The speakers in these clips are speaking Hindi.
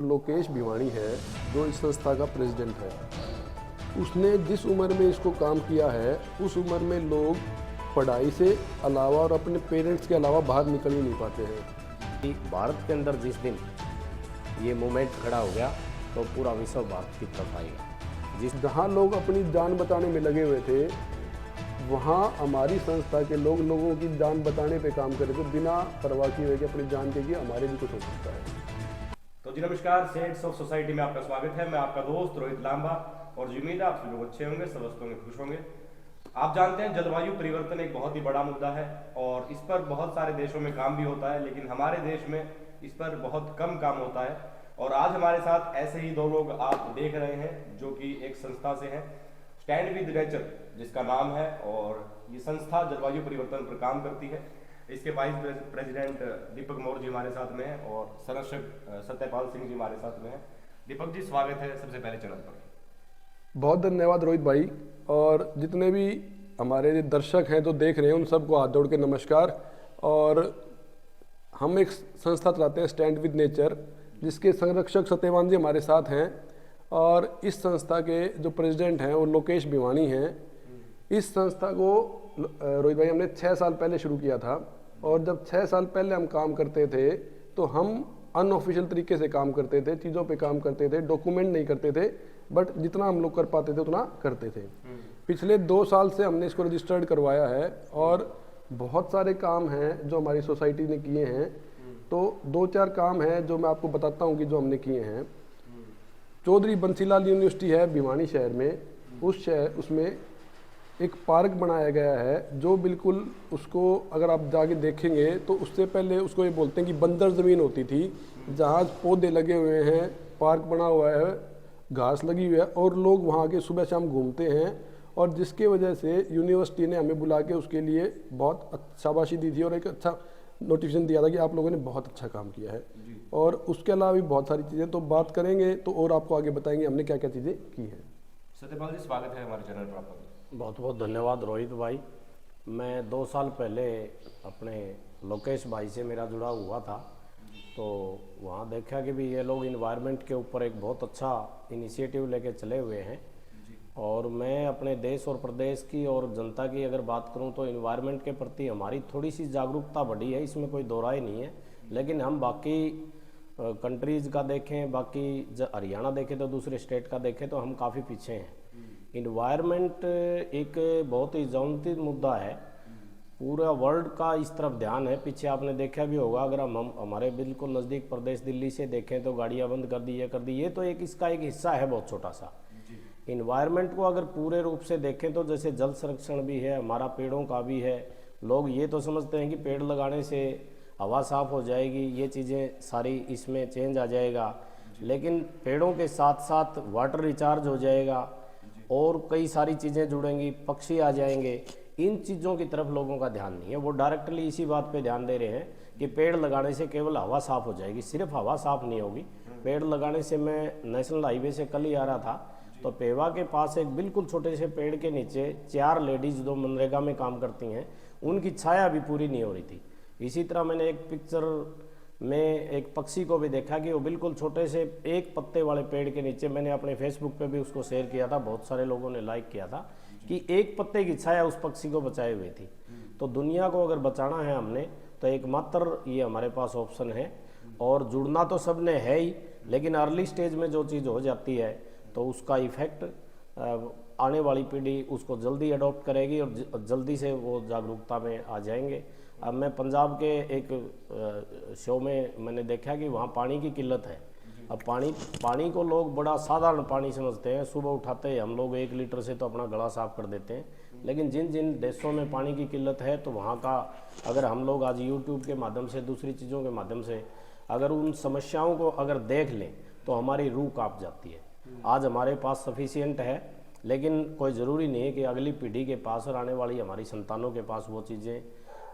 लोकेश भिवानी है जो इस संस्था का प्रेसिडेंट है। उसने जिस उम्र में इसको काम किया है उस उम्र में लोग पढ़ाई से अलावा और अपने पेरेंट्स के अलावा बाहर निकल ही नहीं पाते हैं। कि भारत के अंदर जिस दिन ये मूवमेंट खड़ा हो गया तो पूरा विश्व भारत की तरफ आएगा। जहाँ लोग अपनी जान बचाने में लगे हुए थे वहाँ हमारी संस्था के लोगों की जान बचाने पे काम करे थे, बिना परवाह किए कि अपनी जान के कि हमारे भी कुछ हो सकता है। तो जी नमस्कार, सेड्स ऑफ सोसाइटी में आपका स्वागत है। मैं आपका दोस्त रोहित लांबा और उम्मीद है आप सभी लोग अच्छे होंगे, स्वस्थ होंगे, खुश होंगे। आप जानते हैं जलवायु परिवर्तन एक बहुत ही बड़ा मुद्दा है और इस पर बहुत सारे देशों में काम भी होता है, लेकिन हमारे देश में इस पर बहुत कम काम होता है। और आज हमारे साथ ऐसे ही दो लोग आप देख रहे हैं जो कि एक संस्था से हैं, स्टैंड विद नेचर जिसका नाम है, और ये संस्था जलवायु परिवर्तन पर काम करती है। इसके वाइस प्रेसिडेंट दीपक मौर्य जी हमारे साथ में हैं और संरक्षक सत्यपाल सिंह जी हमारे साथ में हैं। दीपक जी, स्वागत है सबसे पहले चैनल पर। बहुत धन्यवाद रोहित भाई, और जितने भी हमारे दर्शक हैं जो देख रहे हैं उन सबको हाथ जोड़ के नमस्कार। और हम एक संस्था चलाते हैं स्टैंड विद नेचर, जिसके संरक्षक सत्यवान जी हमारे साथ हैं, और इस संस्था के जो प्रेसिडेंट हैं वो लोकेश भिवानी हैं। इस संस्था को रोहित भाई हमने 6 साल पहले शुरू किया था, और जब 6 साल पहले हम काम करते थे तो हम अनऑफिशियल तरीके से काम करते थे, चीज़ों पे काम करते थे, डॉक्यूमेंट नहीं करते थे, बट जितना हम लोग कर पाते थे उतना करते थे। पिछले 2 साल से हमने इसको रजिस्टर्ड करवाया है और बहुत सारे काम हैं जो हमारी सोसाइटी ने किए हैं। तो 2-4 काम हैं जो मैं आपको बताता हूँ कि जो हमने किए हैं। चौधरी बंसीलाल यूनिवर्सिटी है भिवानी शहर में, उसमें एक पार्क बनाया गया है जो बिल्कुल उसको अगर आप जाके देखेंगे तो उससे पहले उसको ये बोलते हैं कि बंजर ज़मीन होती थी, जहाँ पौधे लगे हुए हैं, पार्क बना हुआ है, घास लगी हुई है, और लोग वहाँ के सुबह शाम घूमते हैं। और जिसके वजह से यूनिवर्सिटी ने हमें बुला के उसके लिए बहुत शाबाशी दी थी और एक अच्छा नोटिफिकेशन दिया था कि आप लोगों ने बहुत अच्छा काम किया है। और उसके अलावा भी बहुत सारी चीज़ें तो बात करेंगे तो और आपको आगे बताएंगे हमने क्या क्या चीज़ें की हैं। सत्यपाल जी, स्वागत है हमारे चैनल पर आपका। बहुत बहुत धन्यवाद रोहित भाई। मैं 2 साल पहले अपने लोकेश भाई से मेरा जुड़ा हुआ था, तो वहाँ देखा कि भी ये लोग इन्वायरमेंट के ऊपर एक बहुत अच्छा इनिशिएटिव लेके चले हुए हैं। और मैं अपने देश और प्रदेश की और जनता की अगर बात करूं तो इन्वायरमेंट के प्रति हमारी थोड़ी सी जागरूकता बढ़ी है, इसमें कोई दो राय नहीं है। लेकिन हम बाकी कंट्रीज़ का देखें, बाकी हरियाणा देखें तो दूसरे स्टेट का देखें तो हम काफ़ी पीछे हैं। इन्वायरमेंट एक बहुत ही ज्वलंत मुद्दा है, पूरा वर्ल्ड का इस तरफ ध्यान है। पीछे आपने देखा भी होगा, अगर हम हमारे बिल्कुल नज़दीक प्रदेश दिल्ली से देखें तो गाड़ियाँ बंद कर दी, ये कर दी, ये तो एक इसका एक हिस्सा है बहुत छोटा सा। इन्वायरमेंट को अगर पूरे रूप से देखें तो जैसे जल संरक्षण भी है, हमारा पेड़ों का भी है। लोग ये तो समझते हैं कि पेड़ लगाने से हवा साफ हो जाएगी, ये चीज़ें सारी इसमें चेंज आ जाएगा, लेकिन पेड़ों के साथ साथ वाटर रिचार्ज हो जाएगा और कई सारी चीज़ें जुड़ेंगी, पक्षी आ जाएंगे। इन चीज़ों की तरफ लोगों का ध्यान नहीं है। वो डायरेक्टली इसी बात पे ध्यान दे रहे हैं कि पेड़ लगाने से केवल हवा साफ हो जाएगी। सिर्फ हवा साफ नहीं होगी, पेड़ लगाने से, मैं नेशनल हाईवे से कल ही आ रहा था तो पेवा के पास एक बिल्कुल छोटे से पेड़ के नीचे 4 लेडीज़ जो मनरेगा में काम करती हैं, उनकी छाया भी पूरी नहीं हो रही थी। इसी तरह मैंने एक पिक्चर में एक पक्षी को भी देखा कि वो बिल्कुल छोटे से एक पत्ते वाले पेड़ के नीचे, मैंने अपने फेसबुक पे भी उसको शेयर किया था, बहुत सारे लोगों ने लाइक किया था, कि एक पत्ते की छाया उस पक्षी को बचाए हुए थी। तो दुनिया को अगर बचाना है हमने तो एकमात्र ये हमारे पास ऑप्शन है। और जुड़ना तो सब ने है ही, लेकिन अर्ली स्टेज में जो चीज़ हो जाती है तो उसका इफ़ेक्ट आने वाली पीढ़ी उसको जल्दी अडॉप्ट करेगी और जल्दी से वो जागरूकता में आ जाएंगे। अब मैं पंजाब के एक शो में मैंने देखा कि वहाँ पानी की किल्लत है। अब पानी को लोग बड़ा साधारण पानी समझते हैं, सुबह उठाते हैं हम लोग 1 लीटर से तो अपना गला साफ कर देते हैं। लेकिन जिन जिन देशों में पानी की किल्लत है तो वहाँ का अगर हम लोग आज यूट्यूब के माध्यम से, दूसरी चीज़ों के माध्यम से अगर उन समस्याओं को अगर देख लें तो हमारी रूह कांप जाती है। आज हमारे पास सफिशिएंट है, लेकिन कोई ज़रूरी नहीं है कि अगली पीढ़ी के पास और आने वाली हमारी संतानों के पास वो चीज़ें,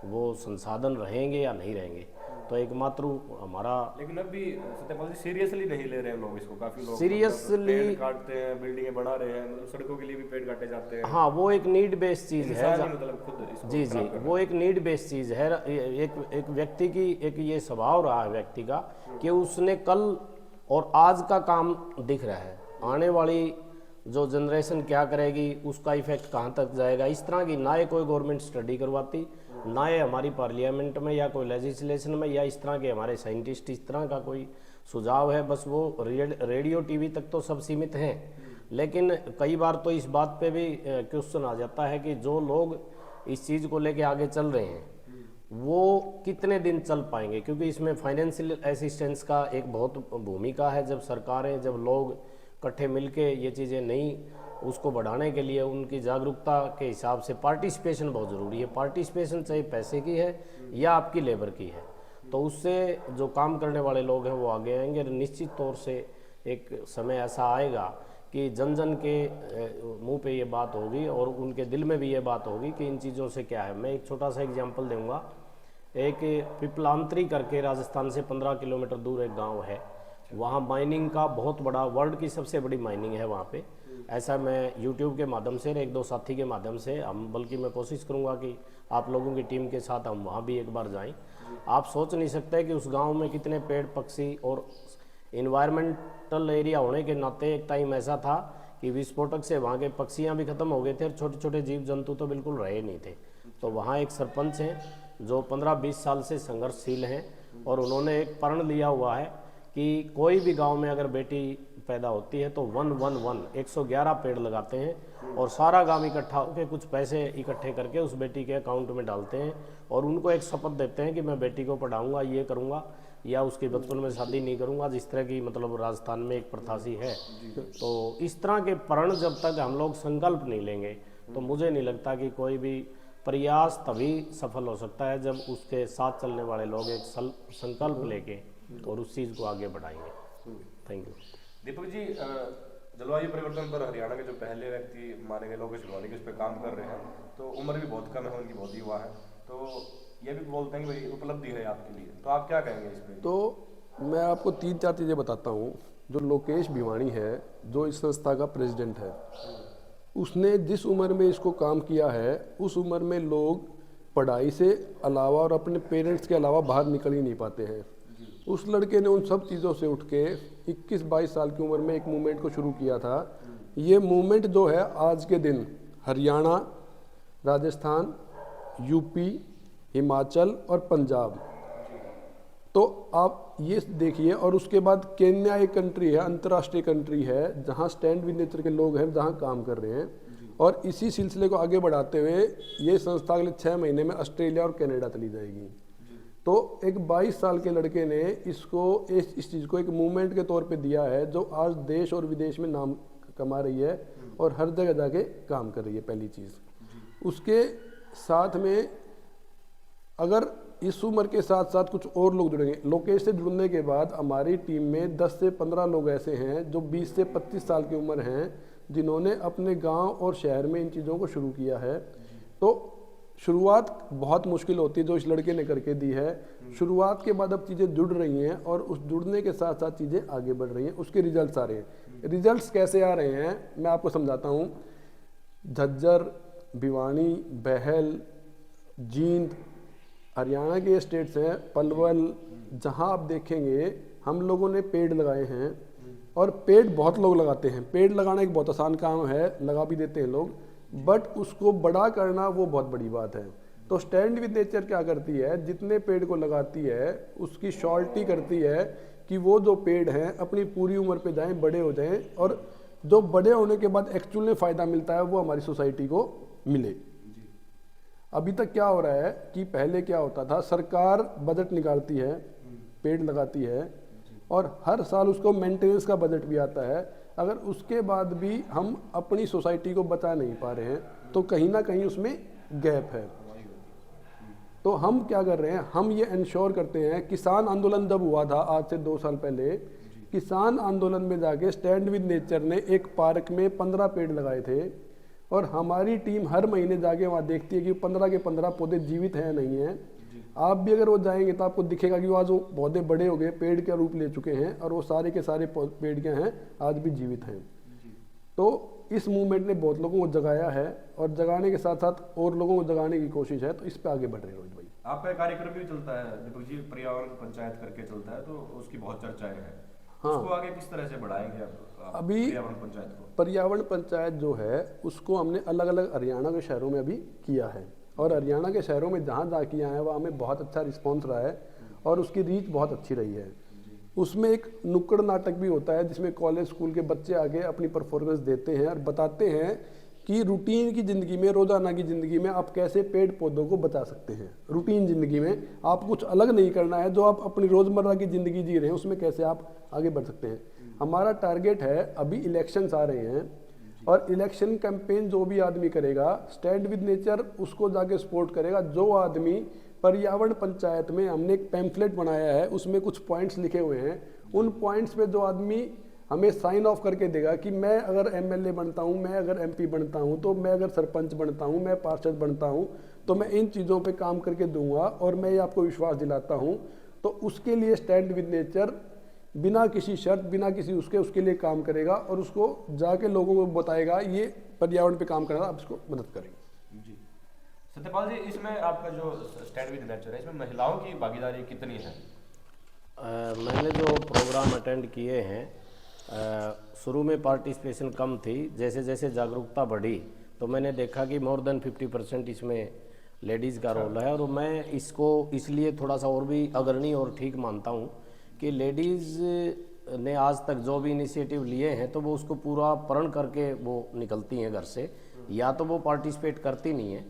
वो संसाधन रहेंगे या नहीं रहेंगे। तो एकमात्र हमारा, लेकिन अभी सत्यपाल जी सीरियसली नहीं ले रहे हैं लोग इसको। काफ़ी लोग सीरियसली पेड़ काटते हैं, बिल्डिंगें बना रहे हैं, मतलब सड़कों के लिए भी पेड़ काटे जाते हैं। हाँ, वो एक नीड बेस्ड चीज़ है, मतलब खुद इसको जी जी, वो एक नीड बेस्ड चीज़ है। एक व्यक्ति की एक ये स्वभाव रहा है व्यक्ति का कि उसने कल और आज का काम दिख रहा है। आने वाली जो जनरेशन क्या करेगी, उसका इफेक्ट कहाँ तक जाएगा, इस तरह की ना ही कोई गवर्नमेंट स्टडी करवाती, ना ही हमारी पार्लियामेंट में या कोई लेजिस्लेशन में या इस तरह के हमारे साइंटिस्ट इस तरह का कोई सुझाव है। बस वो रेडियो टीवी तक तो सब सीमित हैं। लेकिन कई बार तो इस बात पे भी क्वेश्चन आ जाता है कि जो लोग इस चीज़ को लेके आगे चल रहे हैं वो कितने दिन चल पाएंगे, क्योंकि इसमें फाइनेंशियल असिस्टेंस का एक बहुत भूमिका है। जब सरकारें, जब लोग इकट्ठे मिलके ये चीज़ें नहीं, उसको बढ़ाने के लिए उनकी जागरूकता के हिसाब से पार्टिसिपेशन बहुत ज़रूरी है। पार्टिसिपेशन चाहे पैसे की है या आपकी लेबर की है, तो उससे जो काम करने वाले लोग हैं वो आगे आएंगे। और निश्चित तौर से एक समय ऐसा आएगा कि जन जन के मुंह पे ये बात होगी और उनके दिल में भी ये बात होगी कि इन चीज़ों से क्या है। मैं एक छोटा सा एग्जांपल दूंगा। एक पिपलांतरी करके राजस्थान से 15 किलोमीटर दूर एक गांव है, वहाँ माइनिंग का बहुत बड़ा, वर्ल्ड की सबसे बड़ी माइनिंग है वहाँ पे। ऐसा मैं यूट्यूब के माध्यम से, एक दो साथी के माध्यम से, हम बल्कि मैं कोशिश करूँगा कि आप लोगों की टीम के साथ हम वहाँ भी एक बार जाएं। आप सोच नहीं सकते कि उस गांव में कितने पेड़ पक्षी, और इन्वायरमेंटल एरिया होने के नाते एक टाइम ऐसा था कि विस्फोटक से वहाँ के पक्षियाँ भी खत्म हो गए थे और छोटे छोटे जीव जंतु तो बिल्कुल रहे नहीं थे। तो वहाँ एक सरपंच हैं जो 15-20 साल से संघर्षशील हैं, और उन्होंने एक प्रण लिया हुआ है कि कोई भी गांव में अगर बेटी पैदा होती है तो 111 पेड़ लगाते हैं, और सारा गांव इकट्ठा होकर कुछ पैसे इकट्ठे करके उस बेटी के अकाउंट में डालते हैं, और उनको एक शपथ देते हैं कि मैं बेटी को पढ़ाऊंगा, ये करूंगा, या उसके बचपन में शादी नहीं करूंगा, जिस तरह की मतलब राजस्थान में एक प्रथा सी है। तो इस तरह के प्रण जब तक हम लोग संकल्प नहीं लेंगे तो मुझे नहीं लगता कि कोई भी प्रयास तभी सफल हो सकता है जब उसके साथ चलने वाले लोग एक संकल्प लेके और उस चीज़ को आगे बढ़ाएंगे। Thank you. दीपक जी, जलवायु परिवर्तन पर हरियाणा के जो पहले व्यक्ति माने गए लोकेश बावली इस पर काम कर रहे हैं, तो उम्र भी बहुत कम है उनकी, बहुत युवा है, तो ये भी बोलते हैं कि भाई उपलब्धि है आपके लिए, तो आप क्या कहेंगे इस पर? तो मैं आपको 3-4 चीज़ें बताता हूँ। जो लोकेश भिवानी है, जो इस संस्था का प्रेसिडेंट है, उसने जिस उम्र में इसको काम किया है, उस उम्र में लोग पढ़ाई से अलावा और अपने पेरेंट्स के अलावा बाहर निकल ही नहीं पाते हैं। उस लड़के ने उन सब चीज़ों से उठ के 21-22 साल की उम्र में एक मूवमेंट को शुरू किया था। ये मूवमेंट जो है आज के दिन हरियाणा, राजस्थान, यूपी, हिमाचल और पंजाब, तो आप ये देखिए। और उसके बाद केन्या एक कंट्री है, अंतर्राष्ट्रीय कंट्री है, जहाँ स्टैंड विद नेचर के लोग हैं, जहाँ काम कर रहे हैं। और इसी सिलसिले को आगे बढ़ाते हुए ये संस्था अगले 6 महीने में ऑस्ट्रेलिया और कनाडा चली जाएगी। तो एक 22 साल के लड़के ने इसको इस चीज़ को एक मूवमेंट के तौर पे दिया है, जो आज देश और विदेश में नाम कमा रही है और हर जगह जाके काम कर रही है। पहली चीज़। उसके साथ में अगर इस उम्र के साथ साथ कुछ और लोग जुड़ेंगे, लोकेश से जुड़ने के बाद हमारी टीम में 10 से 15 लोग ऐसे हैं जो 20 से 25 साल की उम्र हैं, जिन्होंने अपने गांव और शहर में इन चीज़ों को शुरू किया है। तो शुरुआत बहुत मुश्किल होती है जो इस लड़के ने करके दी है। शुरुआत के बाद अब चीज़ें जुड़ रही हैं और उस जुड़ने के साथ साथ चीज़ें आगे बढ़ रही हैं, उसके रिजल्ट्स आ रहे हैं। रिजल्ट्स कैसे आ रहे हैं मैं आपको समझाता हूँ। झज्जर, भिवानी, बहल, जींद, हरियाणा के स्टेट्स हैं, पलवल, जहाँ आप देखेंगे हम लोगों ने पेड़ लगाए हैं। और पेड़ बहुत लोग लगाते हैं, पेड़ लगाना एक बहुत आसान काम है, लगा भी देते हैं लोग, बट उसको बड़ा करना वो बहुत बड़ी बात है। तो स्टैंड विद नेचर क्या करती है, जितने पेड़ को लगाती है उसकी श्योरिटी करती है कि वो जो पेड़ हैं अपनी पूरी उम्र पे जाएं, बड़े हो जाएं, और जो बड़े होने के बाद एक्चुअल में फ़ायदा मिलता है वो हमारी सोसाइटी को मिले। अभी तक क्या हो रहा है कि पहले क्या होता था, सरकार बजट निकालती है, पेड़ लगाती है, और हर साल उसको मेंटेनेंस का बजट भी आता है। अगर उसके बाद भी हम अपनी सोसाइटी को बचा नहीं पा रहे हैं तो कहीं ना कहीं उसमें गैप है। तो हम क्या कर रहे हैं, हम ये इंश्योर करते हैं। किसान आंदोलन जब हुआ था आज से 2 साल पहले, किसान आंदोलन में जाके स्टैंड विद नेचर ने एक पार्क में 15 पेड़ लगाए थे, और हमारी टीम हर महीने जाके वहाँ देखती है कि 15 के 15 पौधे जीवित हैं नहीं हैं। आप भी अगर वो जाएंगे तो आपको दिखेगा कि वो आज वो पौधे बड़े हो गए, पेड़ का रूप ले चुके हैं, और वो सारे के सारे पेड़ क्या हैं आज भी जीवित हैं। तो इस मूवमेंट ने बहुत लोगों को जगाया है, और जगाने के साथ साथ और लोगों को जगाने की कोशिश है। तो इस पे आगे बढ़ रहे हैं रोहित भाई। आपका कार्यक्रम भी चलता है दीपक जी, पर्यावरण पंचायत करके चलता है, तो उसकी बहुत चर्चाएं हैं। उसको आगे किस तरह से बढ़ाएंगे आप अभी पर्यावरण पंचायत को? पर्यावरण पंचायत जो है उसको हमने अलग अलग हरियाणा के शहरों में अभी किया है, और हरियाणा के शहरों में जहाँ जहाँ किया है वहाँ हमें बहुत अच्छा रिस्पॉन्स रहा है और उसकी रीच बहुत अच्छी रही है। उसमें एक नुक्कड़ नाटक भी होता है जिसमें कॉलेज स्कूल के बच्चे आके अपनी परफॉर्मेंस देते हैं और बताते हैं कि रूटीन की ज़िंदगी में, रोज़ाना की ज़िंदगी में आप कैसे पेड़ पौधों को बचा सकते हैं। रूटीन ज़िंदगी में आप कुछ अलग नहीं करना है, जो आप अपनी रोज़मर्रा की ज़िंदगी जी रहे हैं उसमें कैसे आप आगे बढ़ सकते हैं। हमारा टारगेट है, अभी इलेक्शंस आ रहे हैं और इलेक्शन कैंपेन जो भी आदमी करेगा, स्टैंड विद नेचर उसको जाके सपोर्ट करेगा। जो आदमी पर्यावरण पंचायत में, हमने एक पैम्फलेट बनाया है उसमें कुछ पॉइंट्स लिखे हुए हैं, उन पॉइंट्स पे जो आदमी हमें साइन ऑफ करके देगा कि मैं अगर एमएलए बनता हूँ, मैं अगर एमपी बनता हूँ, तो मैं अगर सरपंच बनता हूँ, मैं पार्षद बनता हूँ, तो मैं इन चीज़ों पे काम करके दूंगा और मैं ये आपको विश्वास दिलाता हूँ। तो उसके लिए स्टैंड विद नेचर बिना किसी शर्त, बिना किसी उसके लिए काम करेगा और उसको जाके लोगों को बताएगा ये पर्यावरण पे काम कर रहा है, आप इसको मदद करेंगे। जी सत्यपाल जी, इसमें आपका जो स्टैंड विद नेचर है, इसमें महिलाओं की भागीदारी कितनी है? मैंने जो प्रोग्राम अटेंड किए हैं, शुरू में पार्टिसिपेशन कम थी, जैसे जैसे जागरूकता बढ़ी तो मैंने देखा कि मोर देन 50% इसमें लेडीज़ का रोल है। और मैं इसको इसलिए थोड़ा सा और भी अग्रणी और ठीक मानता हूँ कि लेडीज़ ने आज तक जो भी इनिशिएटिव लिए हैं तो वो उसको पूरा प्रण करके वो निकलती हैं घर से, या तो वो पार्टिसिपेट करती नहीं है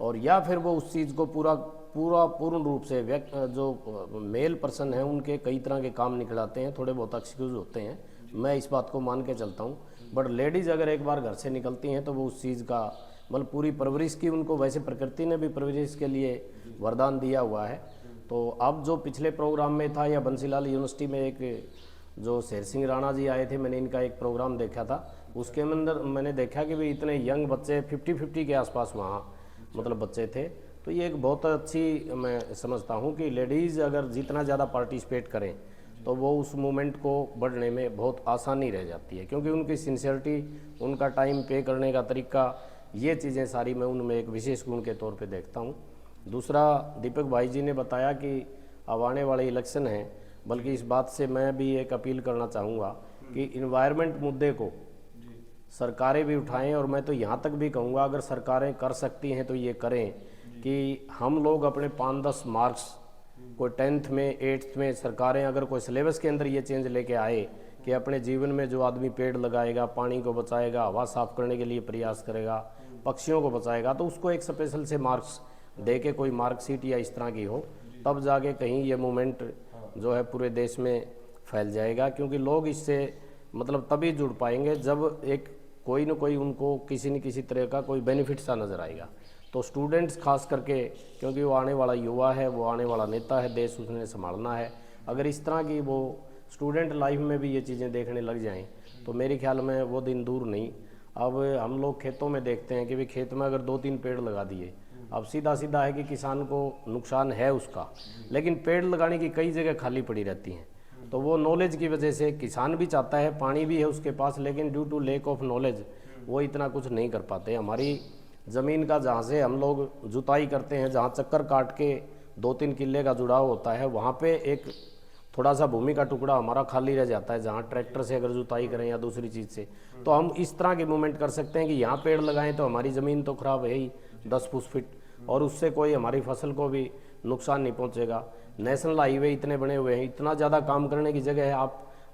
और या फिर वो उस चीज़ को पूर्ण रूप से जो मेल पर्सन हैं उनके कई तरह के काम निकलाते हैं, थोड़े बहुत एक्सक्यूज होते हैं, मैं इस बात को मान के चलता हूँ। बट लेडीज़ अगर एक बार घर से निकलती हैं तो वो उस चीज़ का मतलब पूरी परवरिश की, उनको वैसे प्रकृति ने भी परवरिश के लिए वरदान दिया हुआ है। तो अब जो पिछले प्रोग्राम में था, या बंसीलाल यूनिवर्सिटी में एक जो शेर सिंह राणा जी आए थे, मैंने इनका एक प्रोग्राम देखा था, उसके अंदर मैंने देखा कि भाई इतने यंग बच्चे 50-50 के आसपास वहाँ मतलब बच्चे थे। तो ये एक बहुत अच्छी मैं समझता हूँ कि लेडीज़ अगर जितना ज़्यादा पार्टिसिपेट करें तो वो उस मूवमेंट को बढ़ने में बहुत आसानी रह जाती है, क्योंकि उनकी सिंसियरिटी, उनका टाइम पे करने का तरीका, ये चीज़ें सारी मैं उनमें एक विशेष गुण के तौर पे देखता हूँ। दूसरा, दीपक भाई जी ने बताया कि अब आने वाले इलेक्शन हैं, बल्कि इस बात से मैं भी एक अपील करना चाहूँगा कि इन्वायरमेंट मुद्दे को सरकारें भी उठाएं, और मैं तो यहाँ तक भी कहूँगा अगर सरकारें कर सकती हैं तो ये करें कि हम लोग अपने 5-10 मार्क्स, कोई 10th में 8th में सरकारें अगर कोई सिलेबस के अंदर ये चेंज लेके आए कि अपने जीवन में जो आदमी पेड़ लगाएगा, पानी को बचाएगा, हवा साफ करने के लिए प्रयास करेगा, पक्षियों को बचाएगा, तो उसको एक स्पेशल से मार्क्स दे के कोई मार्कशीट या इस तरह की हो, तब जाके कहीं ये मूवमेंट जो है पूरे देश में फैल जाएगा। क्योंकि लोग इससे मतलब तभी जुड़ पाएंगे जब एक कोई न कोई उनको किसी न किसी तरह का कोई बेनिफिट सा नज़र आएगा। तो स्टूडेंट्स खास करके, क्योंकि वो आने वाला युवा है, वो आने वाला नेता है, देश उसने संभालना है, अगर इस तरह की वो स्टूडेंट लाइफ में भी ये चीज़ें देखने लग जाएं तो मेरे ख्याल में वो दिन दूर नहीं। अब हम लोग खेतों में देखते हैं कि भाई खेत में अगर 2-3 पेड़ लगा दिए, अब सीधा सीधा है कि किसान को नुकसान है उसका, लेकिन पेड़ लगाने की कई जगह खाली पड़ी रहती हैं। तो वो नॉलेज की वजह से किसान भी चाहता है, पानी भी है उसके पास, लेकिन due to lack of knowledge वो इतना कुछ नहीं कर पाते। हमारी ज़मीन का जहाँ से हम लोग जुताई करते हैं, जहाँ चक्कर काट के 2-3 किले का जुड़ाव होता है, वहाँ पे एक थोड़ा सा भूमि का टुकड़ा हमारा खाली रह जाता है, जहाँ ट्रैक्टर से अगर जुताई करें या दूसरी चीज़ से, तो हम इस तरह के मूवमेंट कर सकते हैं कि यहाँ पेड़ लगाएं तो हमारी ज़मीन तो ख़राब है ही 10 फीट, और उससे कोई हमारी फसल को भी नुकसान नहीं पहुँचेगा। नेशनल हाईवे इतने बने हुए हैं, इतना ज़्यादा काम करने की जगह है,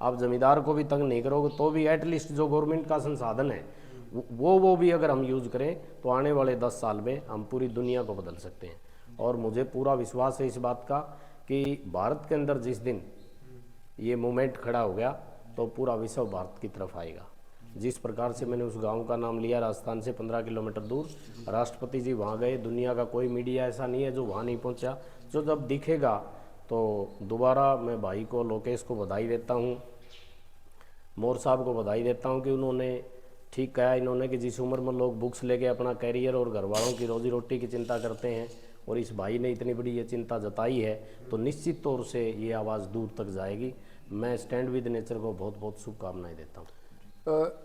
आप ज़मींदार को भी तंग नहीं करोगे, तो भी एटलीस्ट जो गवर्नमेंट का संसाधन है वो भी अगर हम यूज़ करें तो आने वाले 10 साल में हम पूरी दुनिया को बदल सकते हैं। और मुझे पूरा विश्वास है इस बात का कि भारत के अंदर जिस दिन ये मूवमेंट खड़ा हो गया तो पूरा विश्व भारत की तरफ आएगा। जिस प्रकार से मैंने उस गांव का नाम लिया, राजस्थान से 15 किलोमीटर दूर, राष्ट्रपति जी वहाँ गए, दुनिया का कोई मीडिया ऐसा नहीं है जो वहाँ नहीं पहुँचा। जो जब दिखेगा तो दोबारा मैं भाई को, लोकेश को बधाई देता हूँ, मोर साहब को बधाई देता हूँ कि उन्होंने ठीक कहा इन्होंने कि जिस उम्र में लोग बुक्स लेके अपना कैरियर और घर वालों की रोजी रोटी की चिंता करते हैं, और इस भाई ने इतनी बड़ी ये चिंता जताई है, तो निश्चित तौर से ये आवाज़ दूर तक जाएगी। मैं स्टैंड विद नेचर को बहुत बहुत शुभकामनाएं देता हूँ।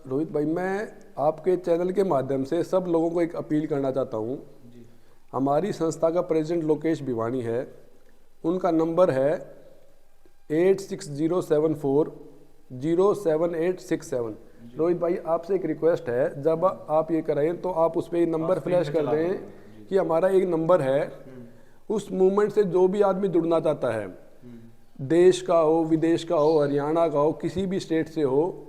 रोहित भाई, मैं आपके चैनल के माध्यम से सब लोगों को एक अपील करना चाहता हूँ। हमारी संस्था का प्रेसिडेंट लोकेश भिवानी है, उनका नंबर है 86074 07867। रोहित भाई आपसे एक रिक्वेस्ट है, जब आप ये करें तो आप उस पर नंबर फ्लैश कर दें कि हमारा एक नंबर है, उस मूवमेंट से जो भी आदमी जुड़ना चाहता है, देश का हो, विदेश का हो, हरियाणा का हो, किसी भी स्टेट से हो,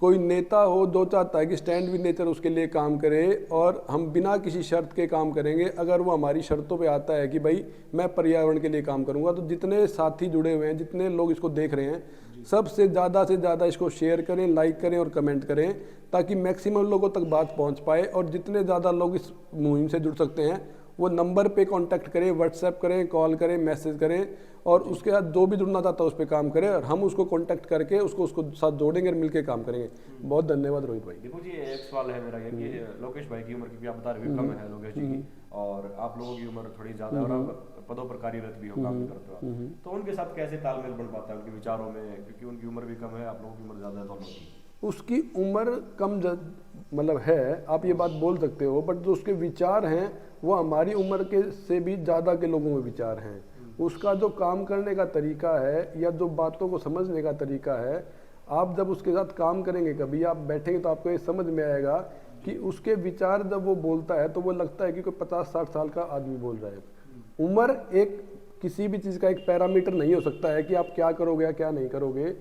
कोई नेता हो जो चाहता है कि स्टैंड विद नेचर उसके लिए काम करे, और हम बिना किसी शर्त के काम करेंगे। अगर वो हमारी शर्तों पे आता है कि भाई मैं पर्यावरण के लिए काम करूंगा, तो जितने साथी जुड़े हुए हैं, जितने लोग इसको देख रहे हैं, सबसे ज़्यादा इसको शेयर करें, लाइक करें और कमेंट करें, ताकि मैक्सिमम लोगों तक बात पहुंच पाए। और जितने ज़्यादा लोग इस मुहिम से जुड़ सकते हैं वो नंबर पे कांटेक्ट करें, व्हाट्सएप करें, कॉल करें, मैसेज करें, और उसके बाद जो भी जुड़ना चाहता है उस पर काम करें, और हम उसको कांटेक्ट करके उसको साथ जोड़ेंगे और मिलकर काम करेंगे। बहुत धन्यवाद रोहित भाई। देखो जी, एक सवाल है मेरा ये कि लोकेश भाई की उम्र क्योंकि आप बता रहे हो कम है लोकेश जी की, और आप लोगों की उम्र थोड़ी ज्यादा है और आप पदों पर कार्यरत भी हो, काम भी करते हो आप। तो उनके साथ कैसे तालमेल बन पाता है उनके विचारों में, क्योंकि उनकी उम्र भी कम है, आप लोगों की उम्र ज्यादा है दोनों की। उसकी उम्र कम मतलब है, आप ये बात बोल सकते हो, बट जो उसके विचार हैं वो हमारी उम्र के से भी ज़्यादा के लोगों में विचार हैं। उसका जो काम करने का तरीका है या जो बातों को समझने का तरीका है, आप जब उसके साथ काम करेंगे, कभी आप बैठेंगे तो आपको ये समझ में आएगा कि उसके विचार जब वो बोलता है तो वो लगता है कि कोई 50-60 साल का आदमी बोल रहा है। उम्र एक किसी भी चीज़ का एक पैरामीटर नहीं हो सकता है कि आप क्या करोगे या क्या नहीं करोगे।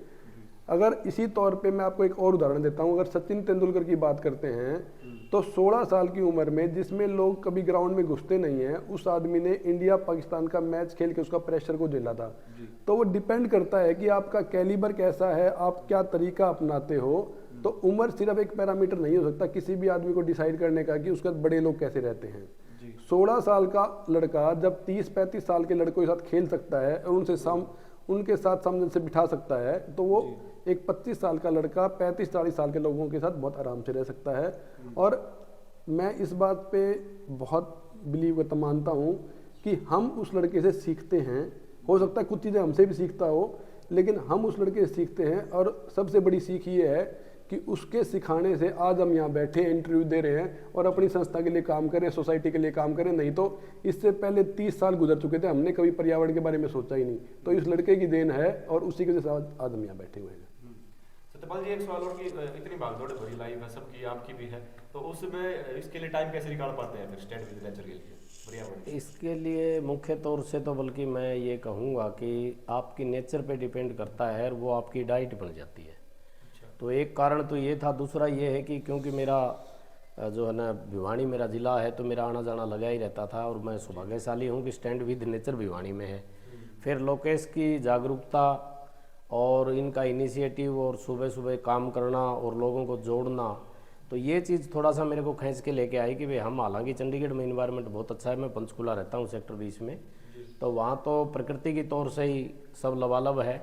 अगर इसी तौर पे मैं आपको एक और उदाहरण देता हूँ, अगर सचिन तेंदुलकर की बात करते हैं तो 16 साल की उम्र में, जिसमें लोग कभी ग्राउंड में घुसते नहीं हैं, उस आदमी ने इंडिया पाकिस्तान का मैच खेल के उसका प्रेशर को झेला था। तो वो डिपेंड करता है कि आपका कैलिबर कैसा है, आप क्या तरीका अपनाते हो। तो उम्र सिर्फ एक पैरामीटर नहीं हो सकता किसी भी आदमी को डिसाइड करने का कि उसके बड़े लोग कैसे रहते हैं। 16 साल का लड़का जब 30-35 साल के लड़कों के साथ खेल सकता है और उनके साथ सामंजस्य बिठा सकता है, तो वो एक 25 साल का लड़का 35-40 साल के लोगों के साथ बहुत आराम से रह सकता है। और मैं इस बात पे बहुत बिलीव करता मानता हूँ कि हम उस लड़के से सीखते हैं। हो सकता है कुछ चीज़ें हमसे भी सीखता हो, लेकिन हम उस लड़के से सीखते हैं। और सबसे बड़ी सीख ये है कि उसके सिखाने से आज हम यहाँ बैठे इंटरव्यू दे रहे हैं और अपनी संस्था के लिए काम करें, सोसाइटी के लिए काम करें। नहीं तो इससे पहले 30 साल गुजर चुके थे, हमने कभी पर्यावरण के बारे में सोचा ही नहीं। तो इस लड़के की देन है और उसी के साथ आज हम यहाँ बैठे हुए हैं। सत्यपाल जी, एक सवाल और कि इतनी भागदौड़ भरी लाइफ है सबकी, आपकी भी है, तो उसमें इसके लिए टाइम कैसे निकाल पाते हैं फिर स्टैंड विद नेचर के लिए पर्यावरण? इसके लिए मुख्य तौर से तो बल्कि मैं ये कहूँगा कि आपकी नेचर पे डिपेंड करता है और वो आपकी डाइट बन जाती है। तो एक कारण तो ये था। दूसरा ये है कि क्योंकि मेरा जो है ना भिवानी मेरा ज़िला है, तो मेरा आना जाना लगा ही रहता था, और मैं सौभाग्यशाली हूँ कि स्टैंड विद नेचर भिवानी में है। फिर लोकेश की जागरूकता और इनका इनिशिएटिव और सुबह सुबह काम करना और लोगों को जोड़ना, तो ये चीज़ थोड़ा सा मेरे को खींच के लेके आई कि भाई हम, हालांकि चंडीगढ़ में इन्वायरमेंट बहुत अच्छा है, मैं पंचकूला रहता हूँ सेक्टर 20 में, तो वहाँ तो प्रकृति की तौर से ही सब लबालब है,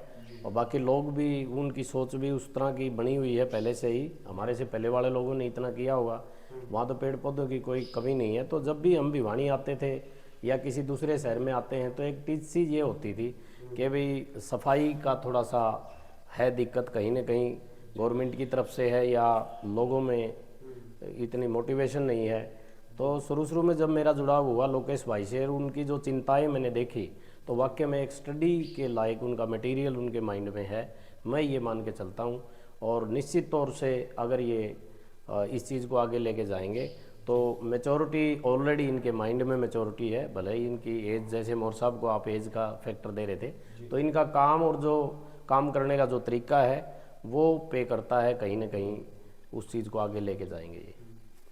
और बाकी लोग भी, उनकी सोच भी उस तरह की बनी हुई है पहले से ही, हमारे से पहले वाले लोगों ने इतना किया होगा। वहाँ तो पेड़ पौधों की कोई कमी नहीं है। तो जब भी हम भिवानी आते थे या किसी दूसरे शहर में आते हैं, तो एक चीज़ ये होती थी कि भाई सफाई का थोड़ा सा है दिक्कत, कहीं ना कहीं गवर्नमेंट की तरफ से है या लोगों में इतनी मोटिवेशन नहीं है। तो शुरू में जब मेरा जुड़ाव हुआ लोकेश भाई से, उनकी जो चिंताएं मैंने देखी, तो वाकई में एक स्टडी के लायक उनका मटेरियल उनके माइंड में है, मैं ये मान के चलता हूँ। और निश्चित तौर से अगर ये इस चीज़ को आगे लेके जाएंगे तो मैच्योरिटी ऑलरेडी इनके माइंड में मैच्योरिटी है। भले ही इनकी एज, जैसे मोर साहब को आप एज का फैक्टर दे रहे थे, तो इनका काम और जो काम करने का जो तरीका है वो पे करता है, कहीं ना कहीं उस चीज़ को आगे लेके जाएंगे ये।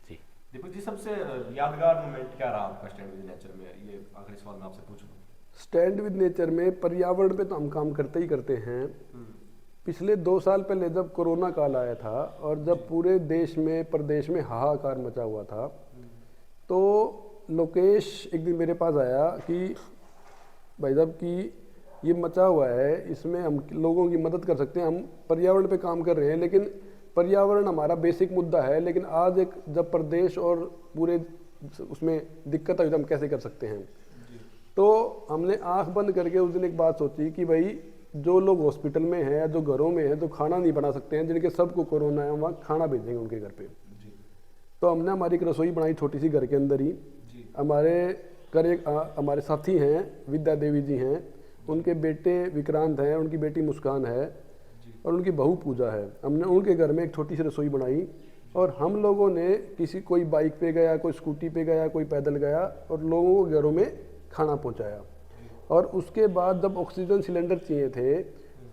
जी दीपक जी, सबसे यादगार मोमेंट क्या रहा आपका स्टैंड विद नेचर में? ये आखिरी सवाल मैं आपसे पूछ लूँ। स्टैंड विद नेचर में पर्यावरण पे तो हम काम करते ही करते हैं। पिछले 2 साल पहले जब कोरोना काल आया था और जब पूरे देश में, प्रदेश में हाहाकार मचा हुआ था, तो लोकेश एक दिन मेरे पास आया कि भाई साहब कि ये मचा हुआ है, इसमें हम लोगों की मदद कर सकते हैं, हम पर्यावरण पे काम कर रहे हैं, लेकिन पर्यावरण हमारा बेसिक मुद्दा है, लेकिन आज एक जब प्रदेश और पूरे उसमें दिक्कत आई तो हम कैसे कर सकते हैं। तो हमने आंख बंद करके उस दिन एक बात सोची कि भाई जो लोग हॉस्पिटल में हैं या जो घरों में हैं, जो खाना नहीं बना सकते हैं, जिनके सबको कोरोना है, वहाँ खाना भेजेंगे उनके घर पे। तो हमने हमारी एक रसोई बनाई छोटी सी घर के अंदर ही। हमारे साथी हैं, विद्या देवी जी हैं, उनके बेटे विक्रांत हैं, उनकी बेटी मुस्कान है, और उनकी बहु पूजा है। हमने उनके घर में एक छोटी सी रसोई बनाई और हम लोगों ने कोई बाइक पे गया, कोई स्कूटी पे गया, कोई पैदल गया और लोगों को घरों में खाना पहुंचाया। और उसके बाद जब ऑक्सीजन सिलेंडर चाहिए थे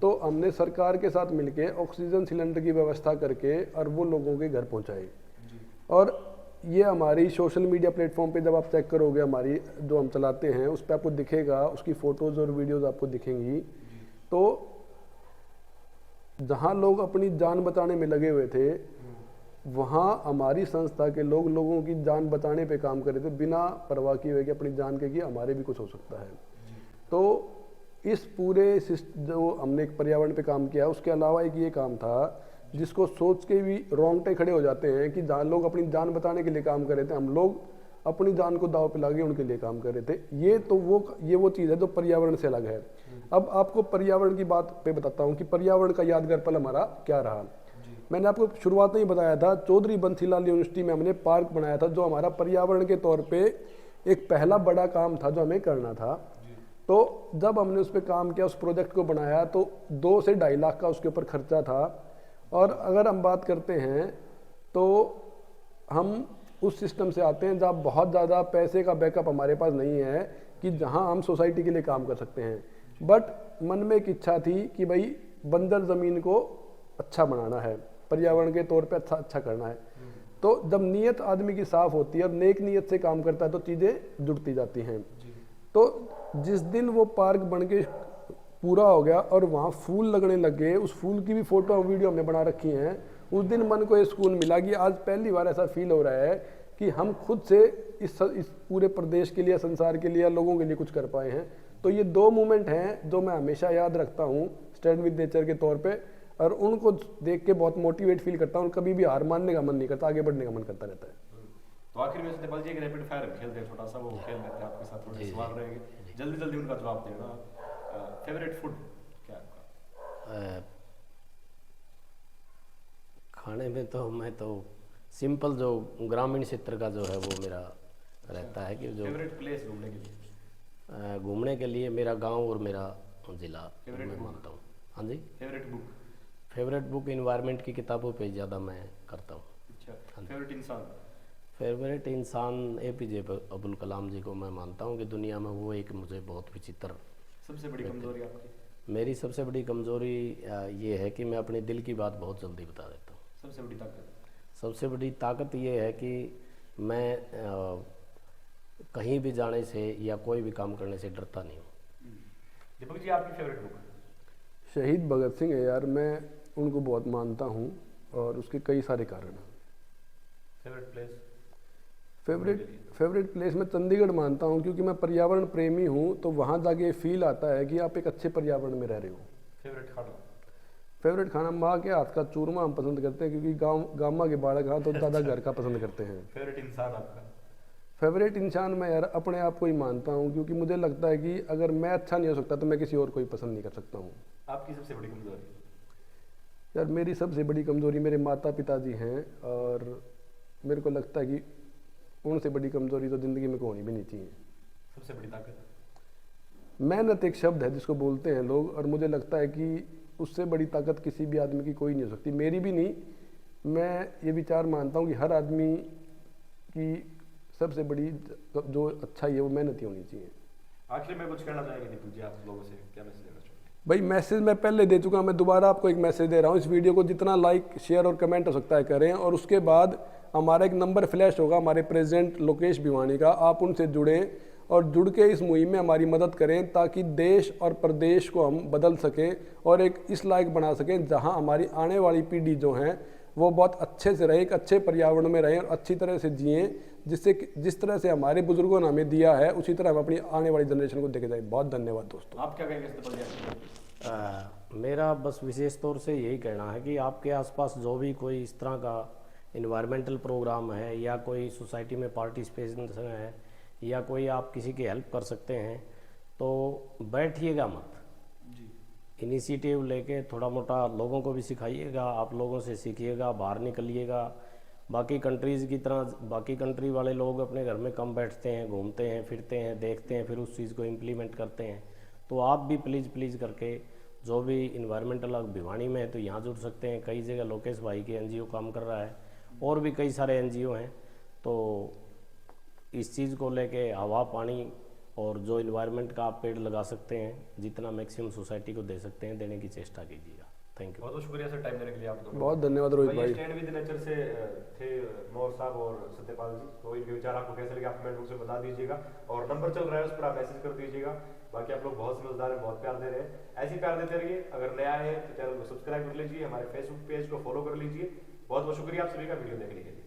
तो हमने सरकार के साथ मिलके ऑक्सीजन सिलेंडर की व्यवस्था करके और वो लोगों के घर पहुंचाए। और ये हमारी सोशल मीडिया प्लेटफॉर्म पे जब आप चेक करोगे, हमारी जो हम चलाते हैं उस पर आपको दिखेगा, उसकी फ़ोटोज़ और वीडियोज़ आपको दिखेंगी। तो जहाँ लोग अपनी जान बचाने में लगे हुए थे वहाँ हमारी संस्था के लोग लोगों की जान बचाने पे काम कर रहे थे, बिना परवाह किए हुए कि अपनी जान के कि हमारे भी कुछ हो सकता है। तो इस पूरे जो हमने एक पर्यावरण पे काम किया, उसके अलावा एक ये काम था जिसको सोच के भी रोंगटे खड़े हो जाते हैं कि जहाँ लोग अपनी जान बचाने के लिए काम कर रहे थे, हम लोग अपनी जान को दांव पे लाके उनके लिए काम कर रहे थे। ये वो चीज़ है जो पर्यावरण से अलग है। अब आपको पर्यावरण की बात पे बताता हूँ कि पर्यावरण का यादगार पल हमारा क्या रहा। मैंने आपको शुरुआत में ही बताया था, चौधरी बंसीलाल यूनिवर्सिटी में हमने पार्क बनाया था जो हमारा पर्यावरण के तौर पे एक पहला बड़ा काम था जो हमें करना था। तो जब हमने उस पर काम किया, उस प्रोजेक्ट को बनाया, तो 2 से 2.5 लाख का उसके ऊपर खर्चा था। और अगर हम बात करते हैं तो हम उस सिस्टम से आते हैं जहाँ बहुत ज़्यादा पैसे का बैकअप हमारे पास नहीं है कि जहाँ हम सोसाइटी के लिए काम कर सकते हैं। बट मन में एक इच्छा थी कि भाई बंजर ज़मीन को अच्छा बनाना है, पर्यावरण के तौर पे अच्छा करना है। तो जब नीयत आदमी की साफ़ होती है और नेक नीयत से काम करता है तो चीज़ें जुड़ती जाती हैं। तो जिस दिन वो पार्क बन के पूरा हो गया और वहाँ फूल लगने लग गए, उस फूल की भी फ़ोटो और वीडियो हमने बना रखी हैं। उस दिन मन को ये सुकून मिला कि आज पहली बार ऐसा फील हो रहा है कि हम खुद से इस पूरे प्रदेश के लिए, संसार के लिए, लोगों के लिए कुछ कर पाए हैं। तो ये 2 मोमेंट हैं जो मैं हमेशा याद रखता हूँ स्टैंड विद नेचर के तौर पे, और उनको देख के बहुत मोटिवेट फील करता हूँ। कभी भी हार मानने का मन नहीं करता, आगे बढ़ने का मन करता रहता है। तो आखिर में नेपाल जी एक रैपिड फायर खेलते हैं, छोटा सा वो खेल लेते हैं आपके साथ, थोड़े सवाल रहेंगे, जल्दी जल्दी उनका जवाब देना। फेवरेट फूड क्या है आपका? खाने में तो मैं तो सिंपल जो ग्रामीण क्षेत्र का जो है वो मेरा रहता है कि जो फेवरेट प्लेस घूमने के लिए? घूमने के लिए मेरा गांव और मेरा जिला मैं मानता हूँ। हाँ जी। फेवरेट बुक इन्वायरमेंट की किताबों पे ज़्यादा मैं करता हूँ। अच्छा। फेवरेट इंसान? फेवरेट इंसान APJ अब्दुल कलाम जी को मैं मानता हूँ कि दुनिया में वो एक मुझे बहुत विचित्र। सबसे बड़ी कमजोरी आपकी? मेरी सबसे बड़ी कमजोरी ये है कि मैं अपने दिल की बात बहुत जल्दी बता देता हूँ। सबसे बड़ी ताकत? सबसे बड़ी ताकत ये है कि मैं कहीं भी जाने से या कोई भी काम करने से डरता नहीं हूँ। दीपक जी आपकी फेवरेट बुक? शहीद भगत सिंह है यार, मैं उनको बहुत मानता हूँ और उसके कई सारे कारण हैं। Favourite place? फेवरेट प्लेस मैं चंडीगढ़ मानता हूँ क्योंकि मैं पर्यावरण प्रेमी हूँ, तो वहाँ जाके फील आता है कि आप एक अच्छे पर्यावरण में रह रहे हो। फेवरेट खाना? फेवरेट खाना माँ के हाथ का चूरमा हम पसंद करते हैं क्योंकि गामा के बालक हाँ तो ज़्यादा घर का पसंद करते हैं। फेवरेट इंसान आपका? फेवरेट इंसान मैं यार अपने आप को ही मानता हूँ क्योंकि मुझे लगता है कि अगर मैं अच्छा नहीं हो सकता तो मैं किसी और को ही पसंद नहीं कर सकता हूँ। आपकी सबसे बड़ी कमजोरी? यार मेरी सबसे बड़ी कमजोरी मेरे माता पिता जी हैं और मेरे को लगता है कि उनसे बड़ी कमजोरी तो ज़िंदगी में होनी भी नहीं चाहिए। सबसे बड़ी ताकत? मेहनत एक शब्द है जिसको बोलते हैं लोग, और मुझे लगता है कि उससे बड़ी ताकत किसी भी आदमी की कोई नहीं हो सकती, मेरी भी नहीं। मैं ये विचार मानता हूँ कि हर आदमी की सबसे बड़ी जो अच्छाई है वो मेहनत ही होनी चाहिए। आखिर में कुछ कहना चाहेंगे दीपक जी, आप लोगों से क्या मैसेज देना चाहेंगे? भाई मैसेज मैं पहले दे चुका, मैं दोबारा आपको एक मैसेज दे रहा हूँ। इस वीडियो को जितना लाइक शेयर और कमेंट हो सकता है करें, और उसके बाद हमारा एक नंबर फ्लैश होगा हमारे प्रेसिडेंट लोकेश भिवानी का, आप उनसे जुड़ें और जुड़ के इस मुहिम में हमारी मदद करें ताकि देश और प्रदेश को हम बदल सकें और एक इस लायक बना सकें जहां हमारी आने वाली पीढ़ी जो हैं वो बहुत अच्छे से रहे, एक अच्छे पर्यावरण में रहें और अच्छी तरह से जिएं, जिससे जिस तरह से हमारे बुजुर्गों ने हमें दिया है उसी तरह हम अपनी आने वाली जनरेशन को देके जाए। बहुत धन्यवाद दोस्तों। आप क्या कहेंगे इस पर? मेरा बस विशेष तौर से यही कहना है कि आपके आसपास जो भी कोई इस तरह का इन्वायरमेंटल प्रोग्राम है या कोई सोसाइटी में पार्टिसिपेशन है या कोई आप किसी की हेल्प कर सकते हैं तो बैठिएगा मत, इनिशिएटिव लेके थोड़ा मोटा लोगों को भी सिखाइएगा, आप लोगों से सीखिएगा, बाहर निकलिएगा। बाकी कंट्रीज़ की तरह बाकी कंट्री वाले लोग अपने घर में कम बैठते हैं, घूमते हैं, फिरते हैं, देखते हैं, फिर उस चीज़ को इम्प्लीमेंट करते हैं। तो आप भी प्लीज़ करके जो भी इन्वायरमेंटल भिवानी में है तो यहाँ जुड़ सकते हैं। कई जगह लोकेश भाई की एनजीओ काम कर रहा है और भी कई सारे एनजीओ हैं। तो इस चीज़ को लेके हवा पानी और जो इन्वायरमेंट का आप पेड़ लगा सकते हैं, जितना मैक्सिमम सोसाइटी को दे सकते हैं देने की चेष्टा कीजिएगा। Thank you. बहुत बहुत शुक्रिया सर टाइम देने के लिए आप दोनों। बहुत धन्यवाद रोहित भाई। स्टैंड विद नेचर से थे मोर साहब और सत्यपाल जी। तो इनके विचार आपको कैसे लगे आप कमेंट बॉक्स में बता दीजिएगा और नंबर चल रहा है उस पर आप मैसेज कर दीजिएगा। बाकी आप लोग बहुत समझदार हैं, बहुत प्यार दे रहे हैं, ऐसे ही प्यार देते रहिए। अगर नया है तो चैनल को सब्सक्राइब कर लीजिए, हमारे फेसबुक पेज को फॉलो कर लीजिए। बहुत बहुत शुक्रिया आप सभी का वीडियो देखने के लिए।